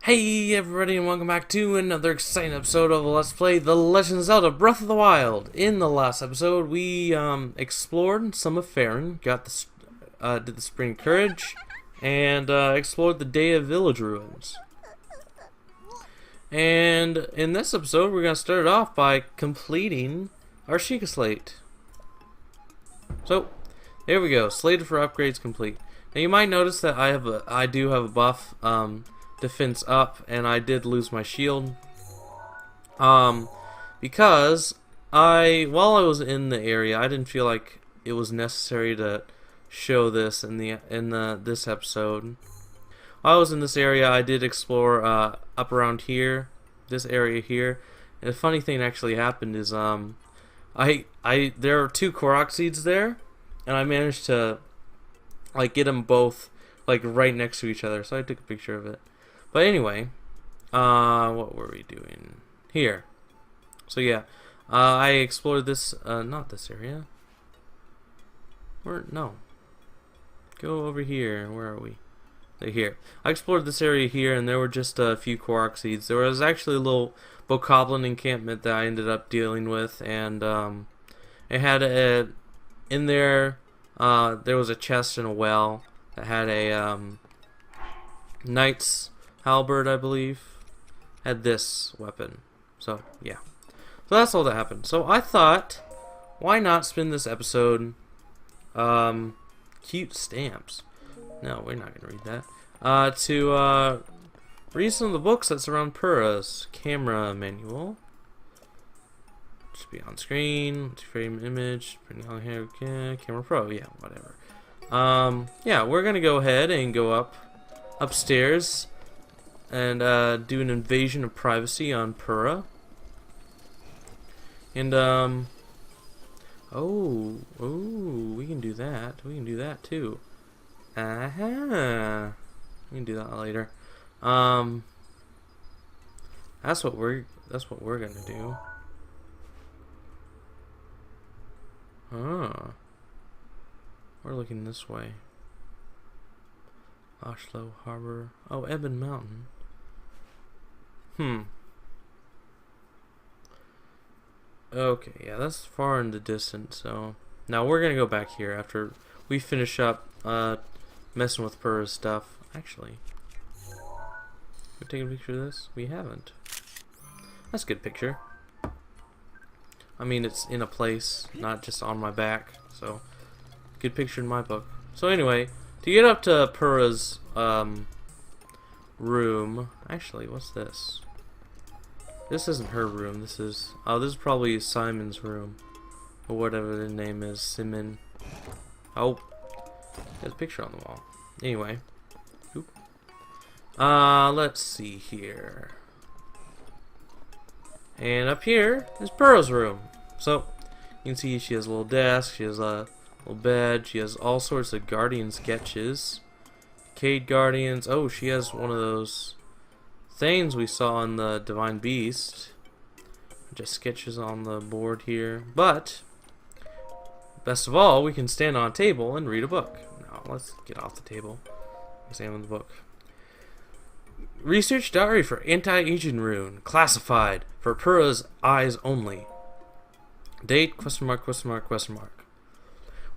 Hey everybody, and welcome back to another exciting episode of Let's Play The Legend of Zelda Breath of the Wild. In the last episode, we explored some of Faron, did the Spring Courage, and explored the Day of Village ruins. And in this episode, we're going to start it off by completing our Sheikah Slate. So, there we go, slated for upgrades complete. Now you might notice that I do have a buff, defense up, and I did lose my shield because while I was in the area, I didn't feel like it was necessary to show this in this episode. While I was in this area, I did explore up around here, this area here, and the funny thing actually happened is there are two Korok seeds there, and I managed to get them both right next to each other, so I took a picture of it. But anyway, what were we doing here? So yeah, I explored this, not this area. No. Go over here. Where are we? Here. I explored this area here, and there were just a few Korok seeds. There was actually a little Bokoblin encampment that I ended up dealing with, and it had in there, there was a chest and a well that had a knight's halberd, I believe, had this weapon. So yeah, so that's all that happened. So I thought, why not spend this episode cute stamps? No, we're not gonna read that. To read some of the books that surround Purah's camera manual. Should be on screen. Multi-frame image. Camera Pro. Yeah, whatever. Yeah, we're gonna go ahead and go upstairs and do an invasion of privacy on Purah. And we can do that. We can do that too. We can do that later. That's what we're gonna do. We're looking this way. Oslo Harbor. Oh, Ebon Mountain. Okay, yeah, that's far in the distance, so now we're gonna go back here after we finish up messing with Purah's stuff. Actually, we take a picture of this? We haven't. That's a good picture. I mean, it's in a place, not just on my back, so good picture in my book. So anyway, to get up to Purah's room, actually, what's this? This isn't her room. This is probably Simon's room, or whatever the name is. Simon. Oh, there's a picture on the wall. Anyway, let's see here. And up here is Purah's room. So you can see she has a little desk. She has a little bed. She has all sorts of guardian sketches. Cade Guardians. Oh, she has one of those things we saw in the Divine Beast. Just sketches on the board here. But best of all, we can stand on a table and read a book. Now let's get off the table. Examine the book. Research diary for anti-aging rune. Classified for Purah's eyes only. Date ?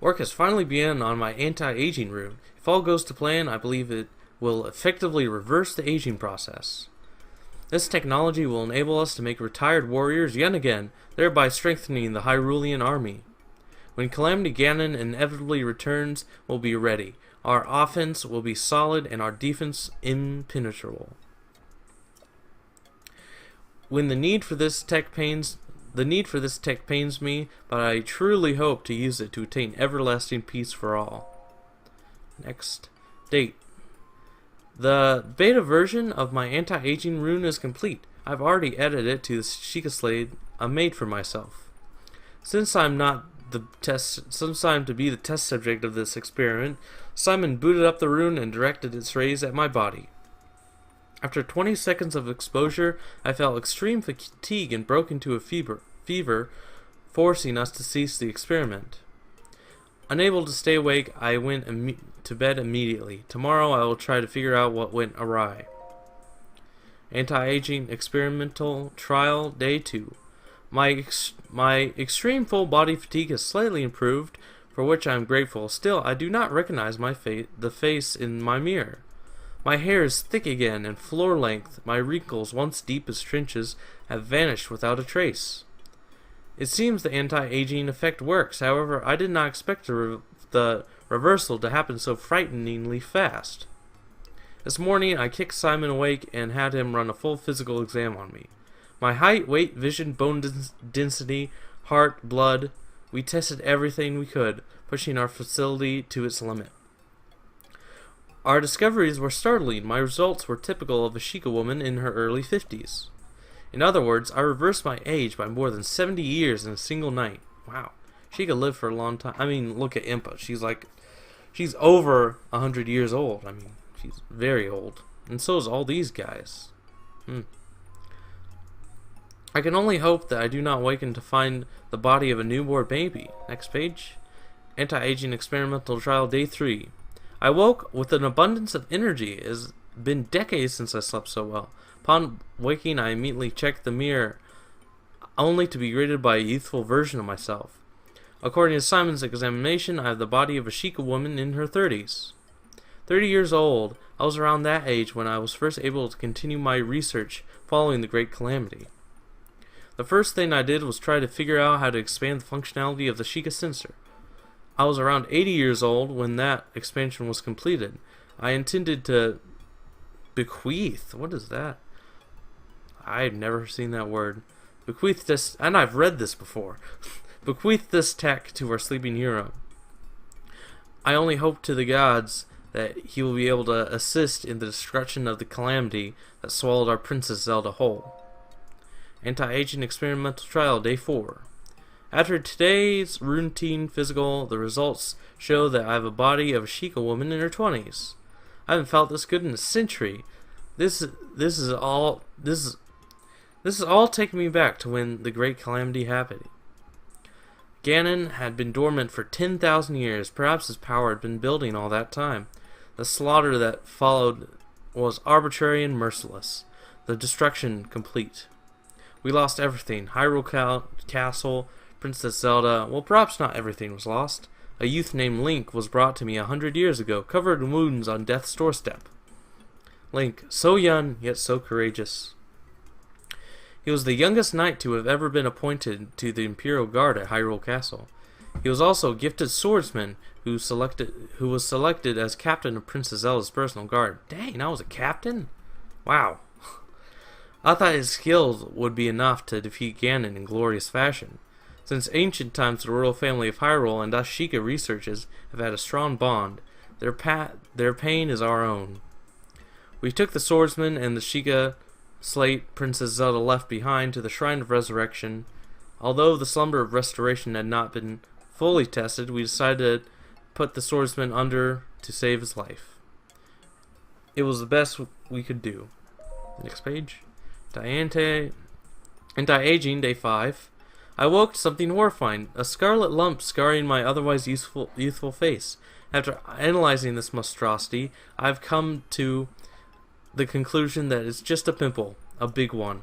Work has finally begun on my anti-aging rune. If all goes to plan, I believe it will effectively reverse the aging process. This technology will enable us to make retired warriors yet again, thereby strengthening the Hyrulean army. When Calamity Ganon inevitably returns, we'll be ready. Our offense will be solid and our defense impenetrable. When the need for this tech pains me, but I truly hope to use it to attain everlasting peace for all. Next. Date. The beta version of my anti-aging rune is complete. I've already edited it to the Sheikah Slate I made for myself. Since I'm to be the test subject of this experiment, Simon booted up the rune and directed its rays at my body. After 20 seconds of exposure, I felt extreme fatigue and broke into a fever, forcing us to cease the experiment. Unable to stay awake, I went to bed immediately. Tomorrow I will try to figure out what went awry. Anti-aging experimental trial day 2. My extreme full body fatigue has slightly improved, for which I am grateful. Still, I do not recognize the face in my mirror. My hair is thick again and floor length. My wrinkles, once deep as trenches, have vanished without a trace. It seems the anti-aging effect works. However, I did not expect the reversal to happen so frighteningly fast. This morning, I kicked Simon awake and had him run a full physical exam on me. My height, weight, vision, bone density, heart, blood. We tested everything we could, pushing our facility to its limit. Our discoveries were startling. My results were typical of a Sheikah woman in her early 50s. In other words, I reversed my age by more than 70 years in a single night. Wow. Sheikah lived for a long time. I mean, look at Impa. She's over 100 years old. I mean, she's very old. And so is all these guys. I can only hope that I do not waken to find the body of a newborn baby. Next page. Anti-aging experimental trial day 3. I woke with an abundance of energy. It has been decades since I slept so well. Upon waking, I immediately checked the mirror, only to be greeted by a youthful version of myself. According to Simon's examination, I have the body of a Sheikah woman in her 30s. 30 years old, I was around that age when I was first able to continue my research following the Great Calamity. The first thing I did was try to figure out how to expand the functionality of the Sheikah sensor. I was around 80 years old when that expansion was completed. I intended to bequeath. What is that? I've never seen that word. Bequeath this, and I've read this before. Bequeath this tech to our sleeping hero. I only hope to the gods that he will be able to assist in the destruction of the calamity that swallowed our Princess Zelda whole. Anti-aging experimental trial day 4. After today's routine physical, the results show that I have a body of a Sheikah woman in her 20s. I haven't felt this good in a century. This is all taking me back to when the Great Calamity happened. Ganon had been dormant for 10,000 years. Perhaps his power had been building all that time. The slaughter that followed was arbitrary and merciless. The destruction complete. We lost everything. Hyrule Castle, Princess Zelda. Well, perhaps not everything was lost. A youth named Link was brought to me 100 years ago, covered in wounds on death's doorstep. Link, so young, yet so courageous. He was the youngest knight to have ever been appointed to the Imperial Guard at Hyrule Castle. He was also a gifted swordsman who was selected as captain of Princess Zelda's personal guard. Dang, I was a captain? Wow. I thought his skills would be enough to defeat Ganon in glorious fashion. Since ancient times, the royal family of Hyrule and us Sheikah researchers have had a strong bond. Their pain is our own. We took the swordsman and the Sheikah slate Princess Zelda left behind to the Shrine of Resurrection. Although the slumber of restoration had not been fully tested, we decided to put the swordsman under to save his life. It was the best we could do. Next page. Anti-aging day 5. I woke to something horrifying, a scarlet lump scarring my otherwise youthful face. After analyzing this monstrosity, I've come to the conclusion that it's just a pimple, a big one.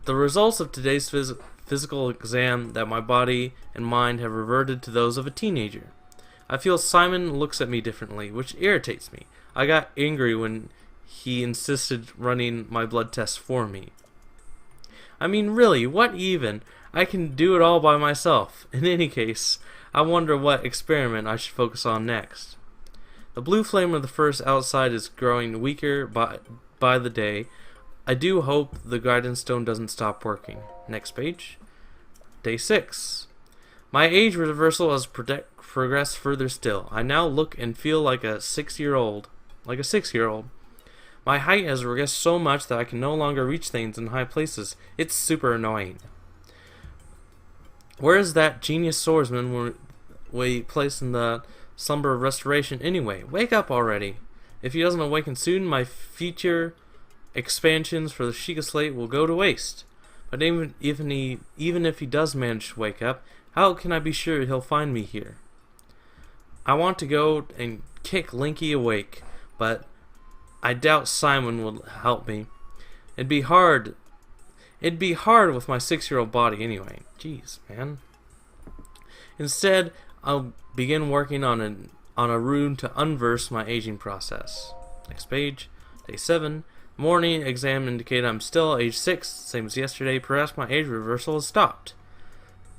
The results of today's physical exam that my body and mind have reverted to those of a teenager. I feel Simon looks at me differently, which irritates me. I got angry when he insisted running my blood tests for me. I mean, really, what even? I can do it all by myself. In any case, I wonder what experiment I should focus on next. The blue flame of the first outside is growing weaker by the day. I do hope the guidance stone doesn't stop working. Next page. Day 6. My age reversal has progressed further still. I now look and feel like a 6-year-old. My height has regressed so much that I can no longer reach things in high places. It's super annoying. Where is that genius swordsman we placed in the slumber of restoration anyway? Wake up already. If he doesn't awaken soon, my future expansions for the Sheikah slate will go to waste. But even if he does manage to wake up, how can I be sure he'll find me here? I want to go and kick Linky awake, but I doubt Simon will help me. It'd be hard. It'd be hard with my 6-year-old body anyway. Jeez, man. Instead, I'll begin working on a rune to unverse my aging process. Next page. Day 7. Morning exam indicated I'm still age 6, same as yesterday. Perhaps my age reversal has stopped.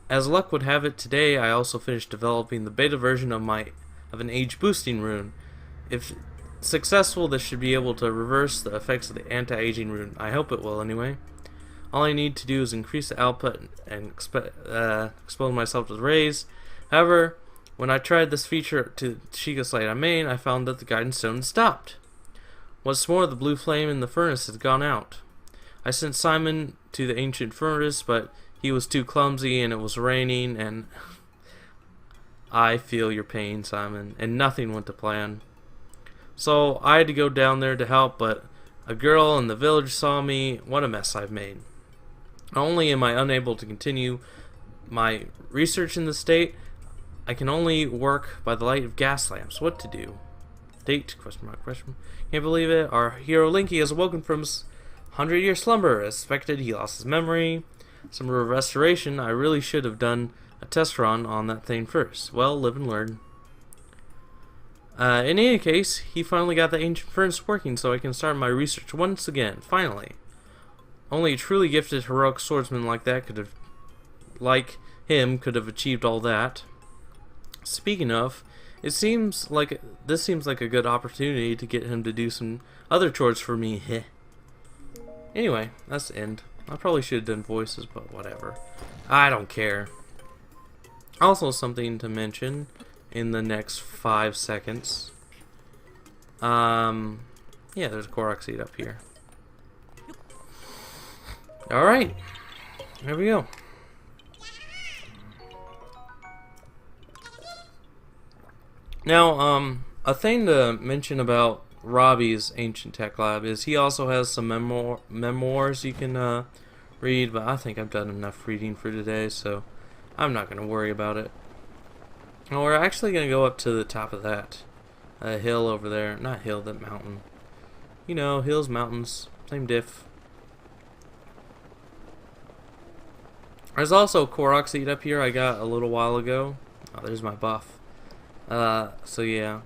As luck would have it, today I also finished developing the beta version of an age boosting rune. If successful, this should be able to reverse the effects of the anti-aging rune. I hope it will anyway. All I need to do is increase the output and expose myself to the rays. However, when I tried this feature to Sheikah Slate I made, I found that the guidance stone stopped. What's more, the blue flame in the furnace has gone out. I sent Simon to the ancient furnace, but he was too clumsy and it was raining, and I feel your pain, Simon, and nothing went to plan. So I had to go down there to help, but a girl in the village saw me. What a mess I've made. Not only am I unable to continue my research in the state, I can only work by the light of gas lamps. What to do? Date? Question mark, question mark. Can't believe it. Our hero Linky has awoken from his 100-year slumber. As expected, he lost his memory. Some restoration. I really should have done a test run on that thing first. Well, live and learn. In any case, he finally got the ancient furnace working, so I can start my research once again. Finally. Only a truly gifted heroic swordsman like him could have achieved all that. Speaking of, this seems like a good opportunity to get him to do some other chores for me. Anyway, that's the end. I probably should have done voices, but whatever. I don't care. Also, something to mention in the next 5 seconds. Yeah, there's a Korok seed up here. Alright. There we go. Now, a thing to mention about Robbie's Ancient Tech Lab is he also has some memoirs you can read, but I think I've done enough reading for today, so I'm not going to worry about it. Well, we're actually going to go up to the top of that hill over there. Not hill, that mountain. You know, hills, mountains, same diff. There's also a Korok seed up here I got a little while ago. Oh, there's my buff. So yeah.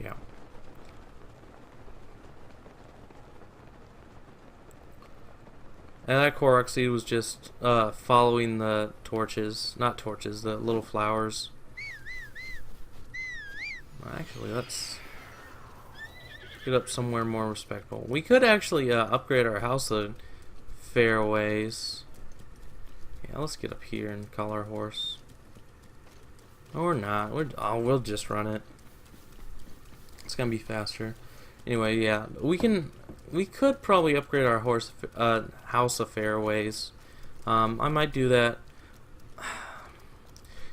Yeah. And that Korok seed was just following the torches. Not torches, the little flowers. Actually, let's get up somewhere more respectable. We could actually upgrade our house a fair ways. Yeah, let's get up here and call our horse. Or not. We'll just run it. It's gonna be faster. Anyway, yeah, we could probably upgrade our house a fair ways. I might do that.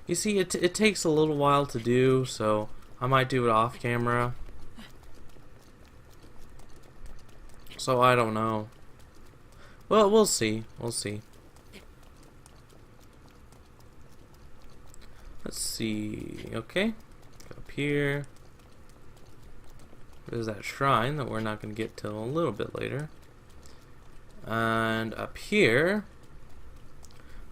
You see, it takes a little while to do, so I might do it off camera. So I don't know. Well, we'll see. We'll see. Let's see. Okay. Up here. There's that shrine that we're not going to get till a little bit later. And up here.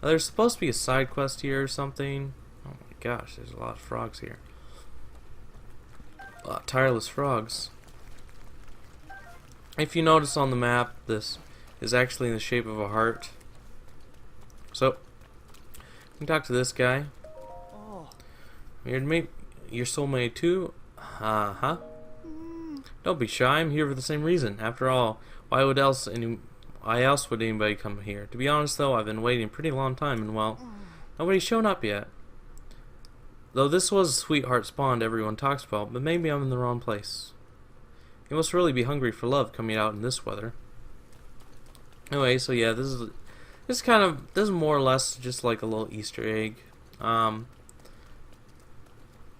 There's supposed to be a side quest here or something. Oh my gosh, there's a lot of frogs here. A lot of tireless frogs. If you notice on the map, this is actually in the shape of a heart. So, you can talk to this guy. Your soulmate too? Uh-huh. Don't be shy, I'm here for the same reason. After all, why else would anybody come here? To be honest though, I've been waiting a pretty long time and well, nobody's shown up yet. Though this was a sweetheart spawn everyone talks about, but maybe I'm in the wrong place. You must really be hungry for love coming out in this weather. Anyway, so yeah, this is more or less just like a little Easter egg.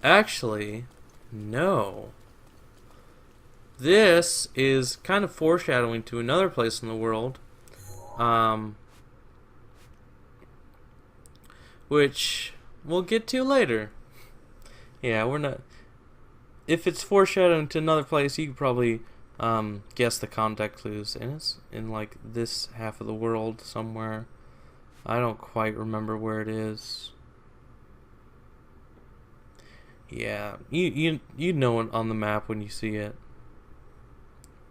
Actually, no. This is kind of foreshadowing to another place in the world, which we'll get to later. Yeah, we're not. If it's foreshadowing to another place, you can probably guess the contact clues, and it's in like this half of the world somewhere. I don't quite remember where it is. Yeah, you know it on the map when you see it.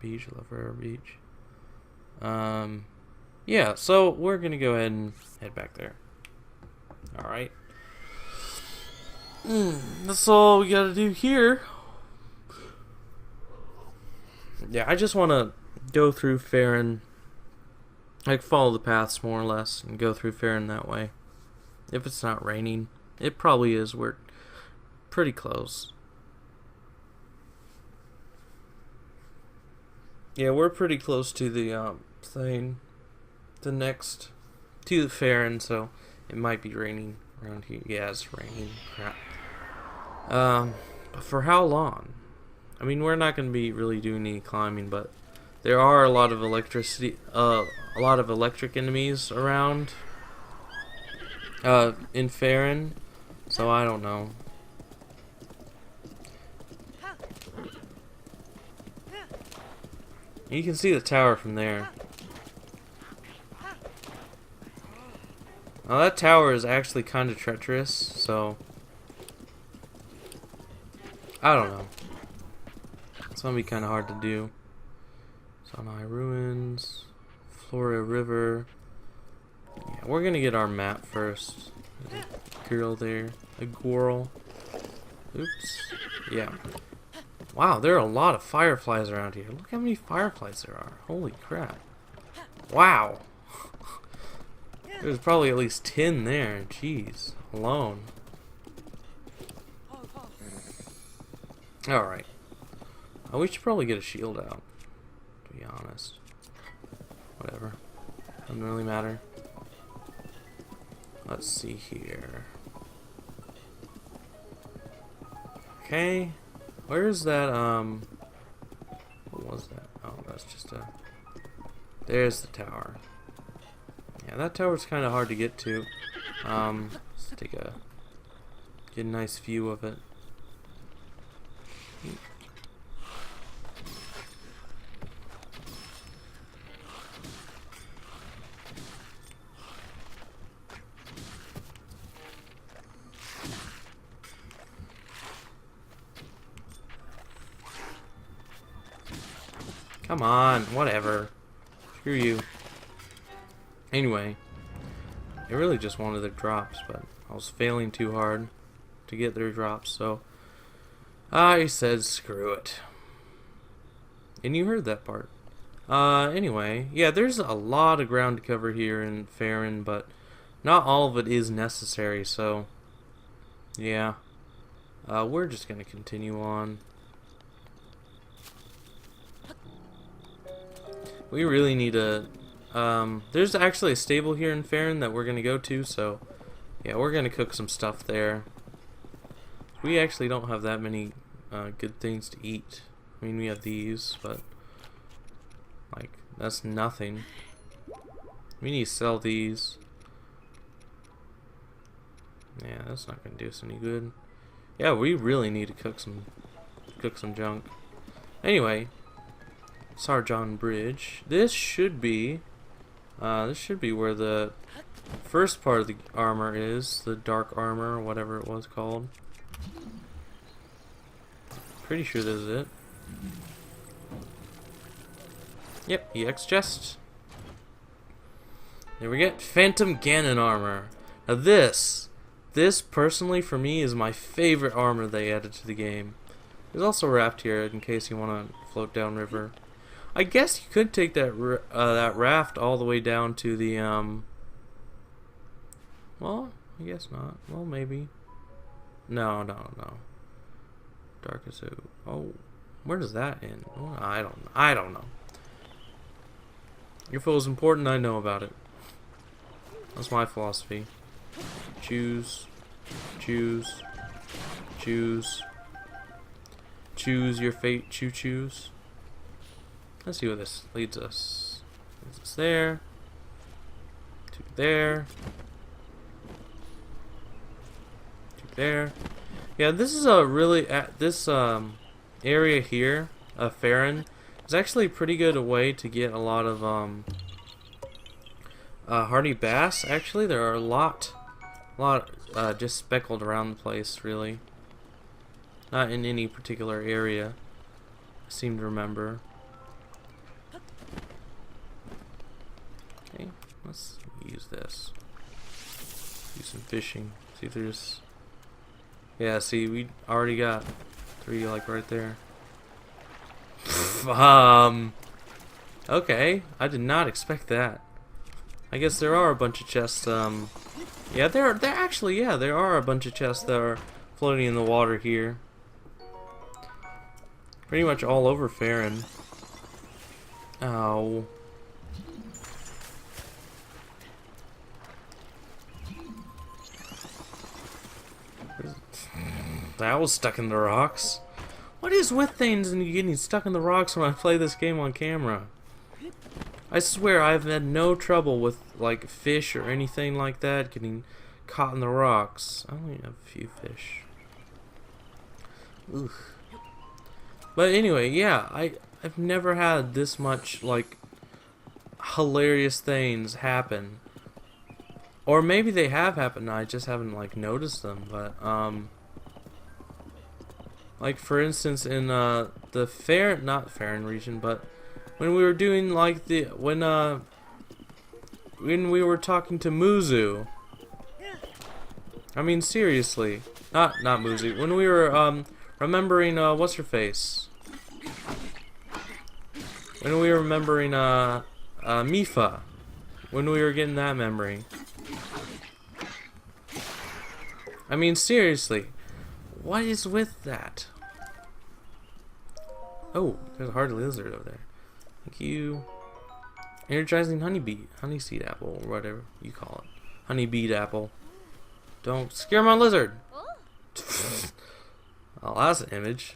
Beach, Lover Beach. Yeah, so we're gonna go ahead and head back there. Alright. That's all we gotta do here. Yeah, I just wanna go through Faron, like follow the paths more or less, and go through Faron that way. If it's not raining. It probably is. We're pretty close. Yeah, we're pretty close to the thing. To the Faron, so it might be raining around here. Yeah, it's raining. Crap. But for how long? I mean, we're not going to be really doing any climbing, but there are a lot of electric enemies around in Faron, so I don't know. You can see the tower from there. Now that tower is actually kind of treacherous, so I don't know. It's gonna be kind of hard to do. Sonai Ruins, Florida River. Yeah, we're gonna get our map first. There's a girl there, a girl. Oops. Yeah. Wow, there are a lot of fireflies around here. Look how many fireflies there are. Holy crap. Wow. There's probably at least 10 there. Jeez. Alone. Alright. Oh, we should probably get a shield out. To be honest. Whatever. Doesn't really matter. Let's see here. Okay. Where's that, what was that? Oh, that's just a... There's the tower. Yeah, that tower's kind of hard to get to. Let's get a nice view of it. Come on, whatever. Screw you. Anyway, I really just wanted their drops, but I was failing too hard to get their drops, so I said screw it. And you heard that part. Anyway, yeah, there's a lot of ground to cover here in Faron, but not all of it is necessary, so yeah. We're just gonna continue on. We really need a... there's actually a stable here in Faron that we're going to go to, so... Yeah, we're going to cook some stuff there. We actually don't have that many good things to eat. I mean, we have these, but... Like, that's nothing. We need to sell these. Yeah, that's not going to do us any good. Yeah, we really need to cook some junk. Anyway... Sargon Bridge. This should be where the first part of the armor is, the dark armor, or whatever it was called. Pretty sure this is it. Yep, EX chest. There we get Phantom Ganon armor. Now this personally for me is my favorite armor they added to the game. There's also a raft here in case you want to float down river. I guess you could take that raft all the way down to the well, I guess not. Well, maybe. No. Darkest. Oh, where does that end? Oh, I don't know. If it was important, I know about it. That's my philosophy. Choose your fate. Choose. Let's see where this leads us. Leads us there. To there. To there. Yeah, this is a really... this area here, Faron, It's actually a pretty good way to get a lot of hardy bass. Actually, there are a lot just speckled around the place, really. Not in any particular area, I seem to remember. Okay, let's use this. Do some fishing. See if there's... Yeah, see, we already got 3, like, right there. Okay, I did not expect that. I guess there are a bunch of chests, yeah, there are a bunch of chests that are floating in the water here. Pretty much all over Faron. Ow. That was stuck in the rocks. What is with things and getting stuck in the rocks when I play this game on camera? I swear I've had no trouble with like fish or anything like that getting caught in the rocks. I only have a few fish. Ugh. But anyway, yeah, I've never had this much like hilarious things happen. Or maybe they have happened, I just haven't like noticed them, but like for instance in the not Faron region, but when we were doing like when we were talking to Muzu. I mean seriously, not Muzu. When we were remembering what's her face? When we were remembering Mifa. When we were getting that memory. I mean seriously, what is with that? Oh, there's a hardy lizard over there. Thank you. Energizing honeyseed apple, or whatever you call it. Honeybead apple. Don't scare my lizard. Oh, that's an image.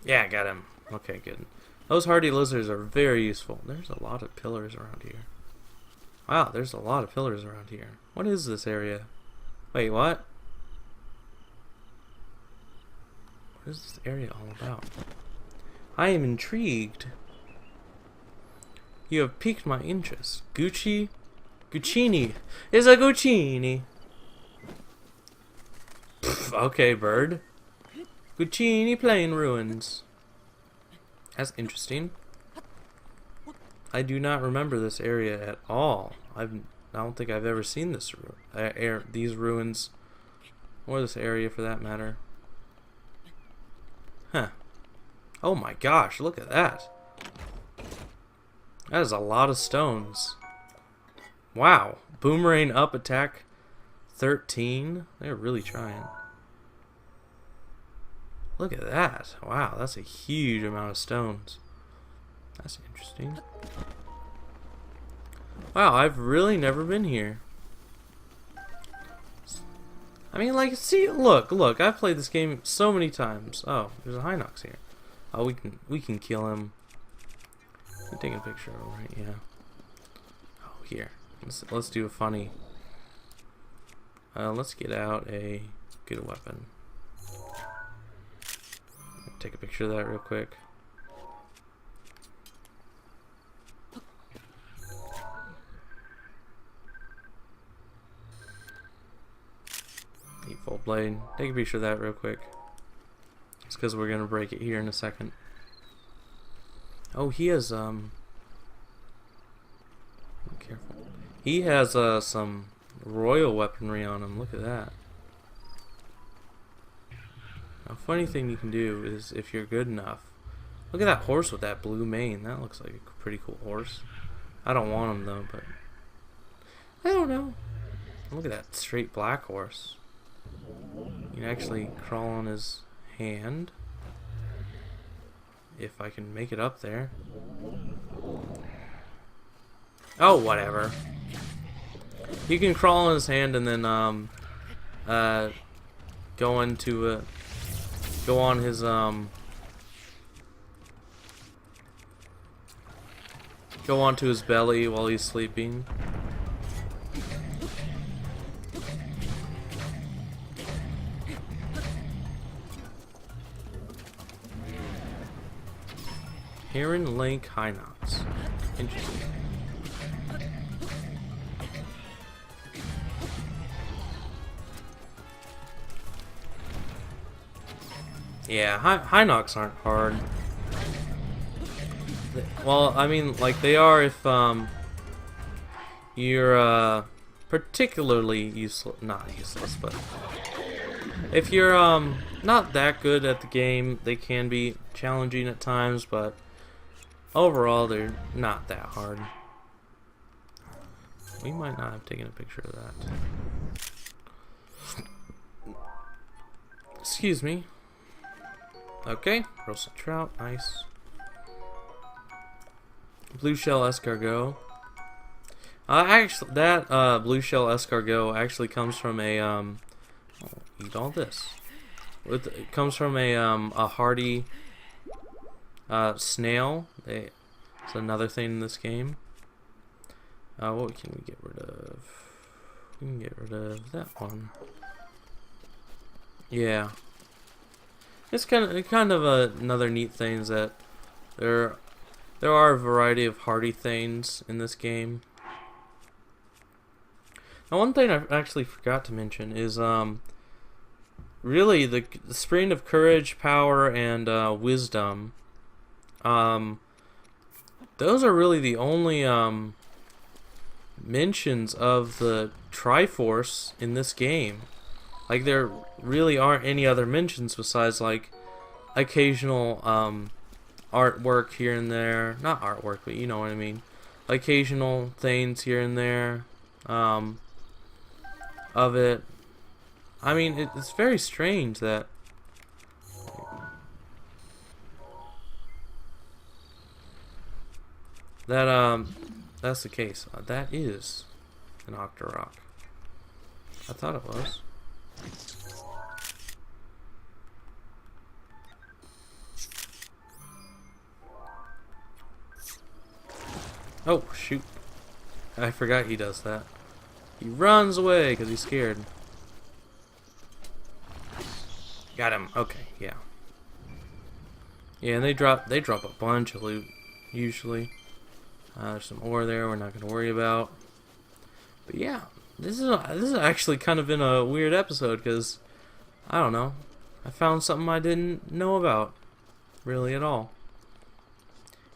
Yeah, got him. Okay, good. Those hardy lizards are very useful. There's a lot of pillars around here. Wow, there's a lot of pillars around here. What is this area? Wait, what? What is this area all about? I am intrigued. You have piqued my interest. Guccini is a Guccini. Pff, okay, bird. Guccini Plain Ruins. That's interesting. I do not remember this area at all. I don't think I've ever seen this these ruins, or this area for that matter. Huh. Oh my gosh, look at that. That is a lot of stones. Wow. Boomerang up attack 13. They're really trying. Look at that. Wow, that's a huge amount of stones. That's interesting. Wow, I've really never been here. I mean, like, see, look, I've played this game so many times. Oh, there's a Hinox here. Oh, we can kill him. I'm taking a picture of him, right? Yeah. Oh, here. Let's do a funny. Let's get out a good weapon. Take a picture of that real quick. Full blade. Take a picture of that real quick. It's because we're gonna break it here in a second. Oh, he has careful. He has some royal weaponry on him. Look at that. A funny thing you can do is if you're good enough. Look at that horse with that blue mane. That looks like a pretty cool horse. I don't want him though, but I don't know. Look at that straight black horse. You can actually crawl on his hand. If I can make it up there. Oh, whatever. You can crawl on his hand and then go on his go onto his belly while he's sleeping. Heron Lake High Nuggs. Interesting. Yeah, high Nuggs aren't hard. Well, I mean, like, they are if you're particularly useless. Not useless, but if you're not that good at the game, they can be challenging at times, but overall they're not that hard. We might not have taken a picture of that. Excuse me. Okay, roasted trout, nice. Blue shell escargot. Actually, that blue shell escargot actually comes from a oh, eat all this. It comes from a hardy snail. It's another thing in this game. What can we get rid of? We can get rid of that one. Yeah, it's kind of another neat thing is that there are a variety of hardy things in this game. Now, one thing I actually forgot to mention is really the Spring of Courage, Power, and Wisdom. Those are really the only mentions of the Triforce in this game. Like, there really aren't any other mentions besides like occasional artwork here and there. Not artwork, but you know what I mean. Occasional things here and there of it. I mean, it's very strange that that's the case. That is an Octorok. I thought it was. Oh, shoot. I forgot he does that. He runs away because he's scared. Got him. Okay, yeah. Yeah, and they drop a bunch of loot, usually. There's some ore there we're not going to worry about. But yeah, this is actually kind of been a weird episode because, I don't know, I found something I didn't know about, really, at all.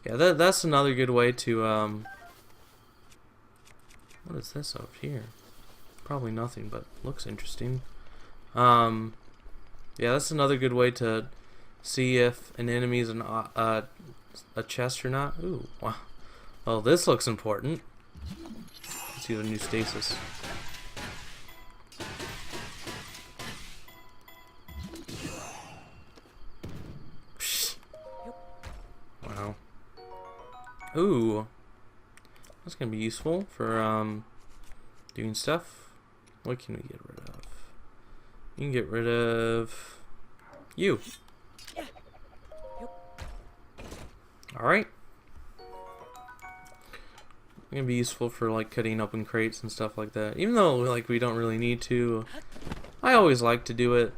Yeah, that's another good way to, what is this over here? Probably nothing, but looks interesting. Yeah, that's another good way to see if an enemy is a chest or not. Ooh, wow. Well, this looks important. Let's see the new stasis. Wow. Ooh. That's gonna be useful for doing stuff. What can we get rid of? You can get rid of you. Alright. Gonna be useful for like cutting open crates and stuff like that. Even though like we don't really need to, I always like to do it.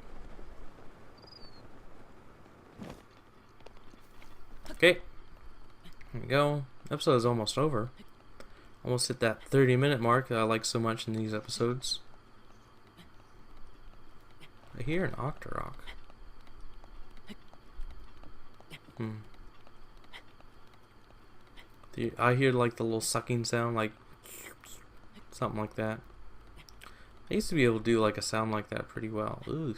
Okay. There we go. Episode is almost over. Almost hit that 30-minute mark that I like so much in these episodes. I hear an Octorok. I hear like the little sucking sound, like something like that. I used to be able to do like a sound like that pretty well. Ugh.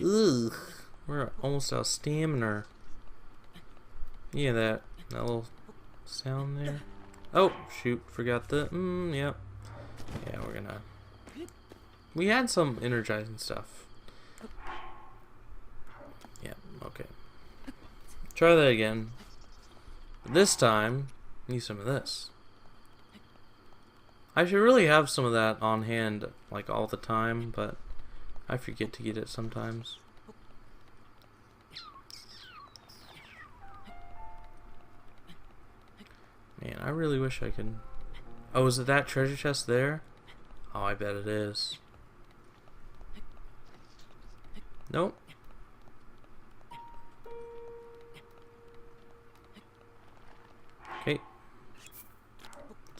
Ugh. We're almost out of stamina. Yeah, that little sound there. Oh, shoot, forgot the, yep. Yeah, we're gonna, we had some energizing stuff. Yeah, okay. Try that again. This time, need some of this. I should really have some of that on hand, like, all the time, but I forget to get it sometimes. Man, I really wish I could... Oh, is it that treasure chest there? Oh, I bet it is. Nope.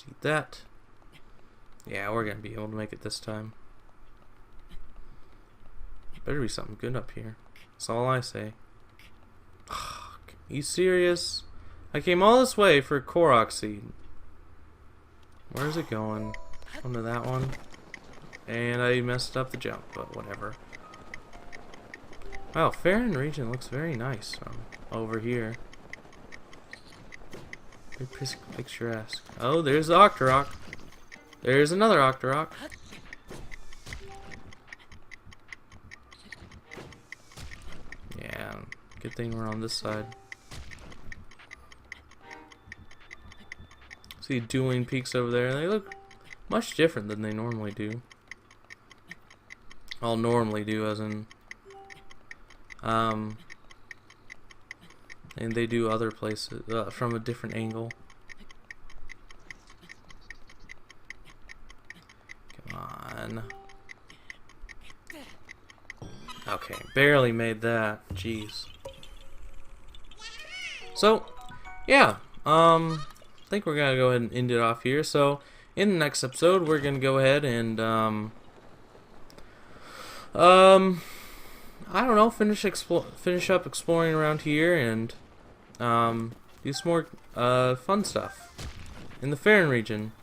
Let's eat that. Yeah, we're gonna be able to make it this time. Better be something good up here. That's all I say. Are you serious? I came all this way for a Korok seed. Where's it going? Onto that one. And I messed up the jump, but whatever. Wow, Faron region looks very nice from over here. Very picturesque. Oh, there's the Octorok. There's another Octorok. Yeah, good thing we're on this side. See dueling peaks over there, and they look much different than they normally do. I'll normally do, as in, and they do other places from a different angle. Come on. Okay, barely made that. Jeez. So, yeah. I think we're gonna go ahead and end it off here. So, in the next episode, we're gonna go ahead and I don't know, finish up exploring around here and do some more fun stuff in the Faron region.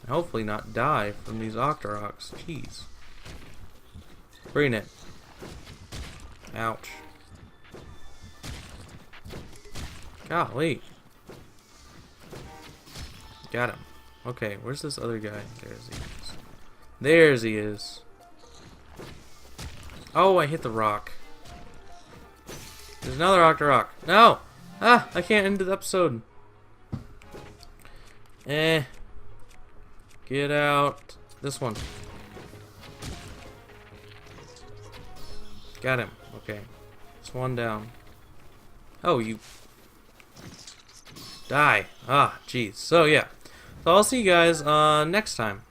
Hopefully not die from these Octoroks. Jeez. Bring it. Ouch. Golly. Got him. Okay, where's this other guy? There's he is. There's he is. Oh, I hit the rock. There's another Octorok. No! Ah, I can't end the episode. Get out. This one. Got him. Okay. It's one down. Oh, you... Die. Ah, jeez. So, yeah. So, I'll see you guys next time.